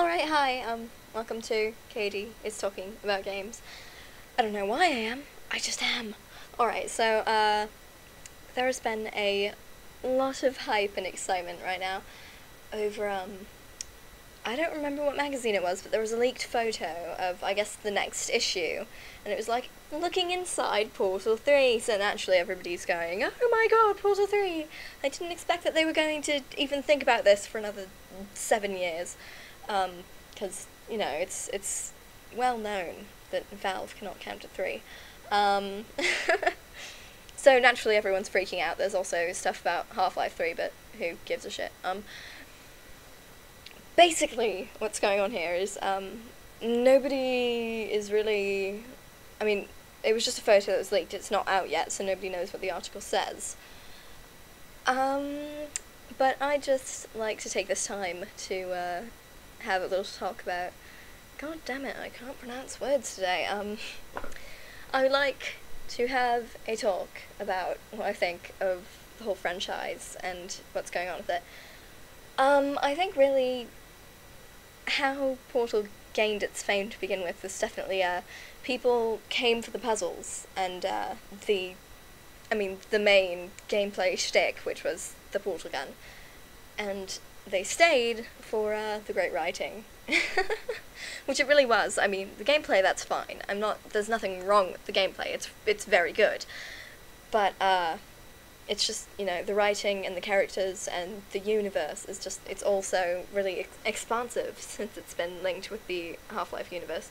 Alright, hi, welcome to Kadie is talking about games. I don't know why I am, I just am. Alright, so, there has been a lot of hype and excitement right now over, I don't remember what magazine it was, but there was a leaked photo of, I guess, the next issue, and it was like, looking inside Portal 3, so naturally everybody's going, oh my god, Portal 3! I didn't expect that they were going to even think about this for another 7 years. Because, you know, it's well known that Valve cannot count to 3. So naturally everyone's freaking out. There's also stuff about Half-Life 3, but who gives a shit? Basically, what's going on here is, nobody is really... I mean, it was just a photo that was leaked, it's not out yet, so nobody knows what the article says. But I just like to take this time to, have a little talk about... God damn it, I can't pronounce words today. I would like to have a talk about what I think of the whole franchise and what's going on with it. I think really how Portal gained its fame to begin with was definitely, people came for the puzzles and, the main gameplay shtick, which was the portal gun. And they stayed for, the great writing. Which it really was. I mean, the gameplay, that's fine. There's nothing wrong with the gameplay. It's very good. But, it's just, you know, the writing and the characters and the universe is just, it's also really expansive since it's been linked with the Half-Life universe.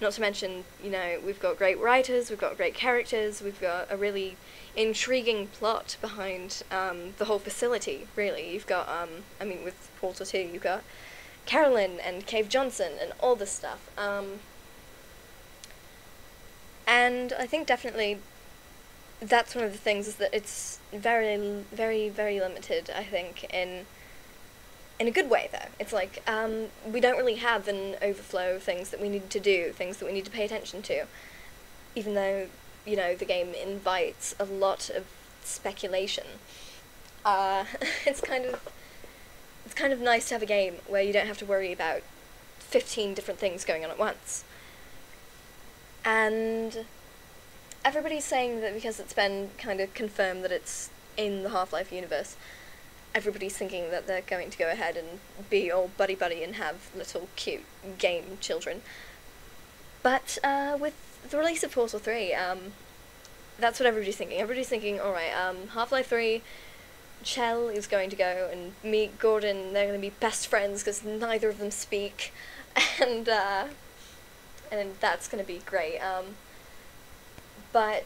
Not to mention, you know, we've got great writers, we've got great characters, we've got a really intriguing plot behind, the whole facility, really. You've got, with Portal 2, you've got Carolyn and Cave Johnson and all this stuff. And I think definitely that's one of the things, is that it's very, very, very limited, I think, in a good way, though. It's like, we don't really have an overflow of things that we need to do, things that we need to pay attention to, even though, you know, the game invites a lot of speculation. It's kind of nice to have a game where you don't have to worry about 15 different things going on at once. And everybody's saying that because it's been kind of confirmed that it's in the Half-Life universe, everybody's thinking that they're going to go ahead and be all buddy-buddy and have little cute game children. But, with the release of Portal 3, that's what everybody's thinking. Everybody's thinking, alright, Half-Life 3, Chell is going to go and meet Gordon, they're going to be best friends because neither of them speak, and that's going to be great. But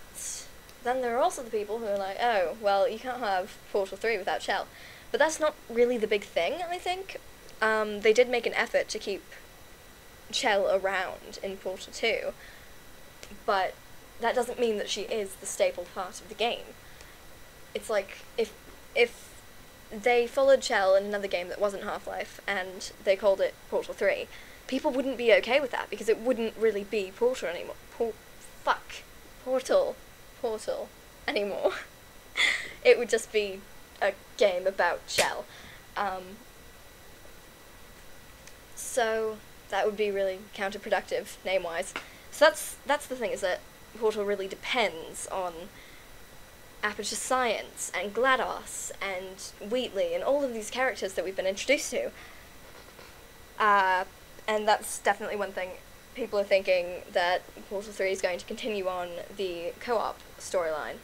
then there are also the people who are like, oh, well, you can't have Portal 3 without Chell. But that's not really the big thing, I think. They did make an effort to keep Chell around in Portal 2, but that doesn't mean that she is the staple part of the game. It's like, if they followed Chell in another game that wasn't Half-Life, and they called it Portal 3, people wouldn't be okay with that, because it wouldn't really be Portal anymore. Portal anymore. It would just be a game about Chell. So that would be really counterproductive, name-wise. So that's the thing, is that Portal really depends on Aperture Science, and GLaDOS, and Wheatley, and all of these characters that we've been introduced to. And that's definitely one thing. People are thinking that Portal 3 is going to continue on the co-op storyline,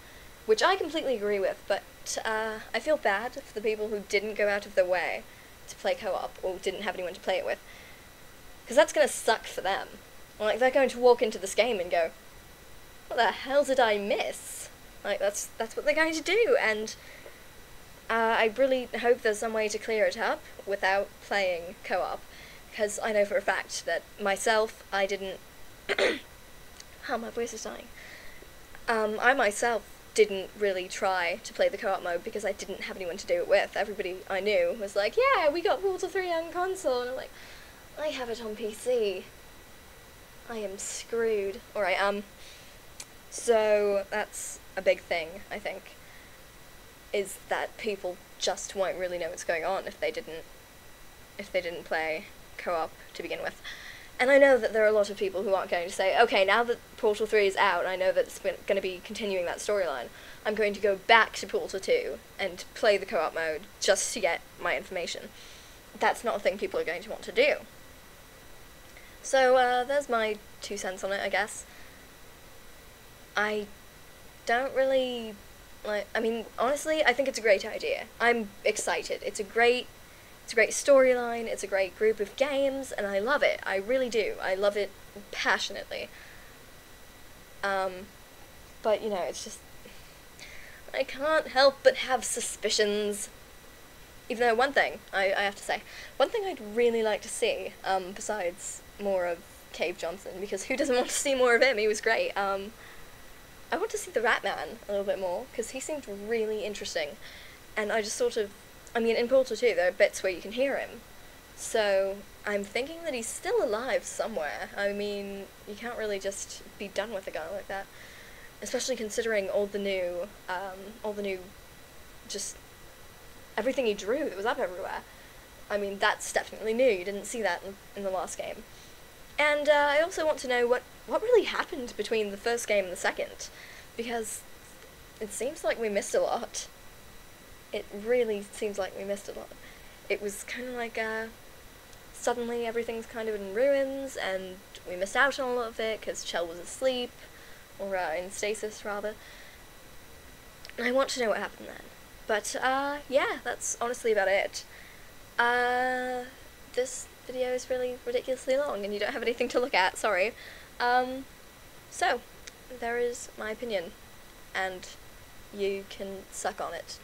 which I completely agree with, but I feel bad for the people who didn't go out of their way to play co-op, or didn't have anyone to play it with, because that's going to suck for them. Like, they're going to walk into this game and go, what the hell did I miss? Like, that's what they're going to do, and I really hope there's some way to clear it up without playing co-op, because I know for a fact that myself, I didn't... Oh, my voice is dying. I myself didn't really try to play the co-op mode because I didn't have anyone to do it with. Everybody I knew was like, yeah, we got Portal 3 on console, and I'm like, I have it on PC. I am screwed. Alright, so that's a big thing, I think, is that people just won't really know what's going on if they didn't play co-op to begin with. And I know that there are a lot of people who aren't going to say, okay, now that Portal 3 is out, I know that it's going to be continuing that storyline, I'm going to go back to Portal 2 and play the co-op mode just to get my information. That's not a thing people are going to want to do. So, there's my 2 cents on it, I guess. I don't really, honestly, I think it's a great idea. I'm excited. It's a great storyline, it's a great group of games, and I love it. I really do. I love it passionately. But, it's just, I can't help but have suspicions. Even though one thing, I have to say, one thing I'd really like to see, besides more of Cave Johnson, because who doesn't want to see more of him? He was great. I want to see the Ratman a little bit more, because he seemed really interesting. And I just sort of, in Portal 2 there are bits where you can hear him. So I'm thinking that he's still alive somewhere. You can't really just be done with a guy like that. Especially considering all the new, just everything he drew that was up everywhere. That's definitely new. You didn't see that in the last game. And I also want to know what really happened between the first game and the second, because it seems like we missed a lot. It really seems like we missed a lot. It was kind of like, suddenly everything's kind of in ruins, and we missed out on a lot of it, because Chell was asleep, or in stasis, rather. And I want to know what happened then. But, yeah, that's honestly about it. This video is really ridiculously long, and you don't have anything to look at, sorry. So, there is my opinion, and you can suck on it.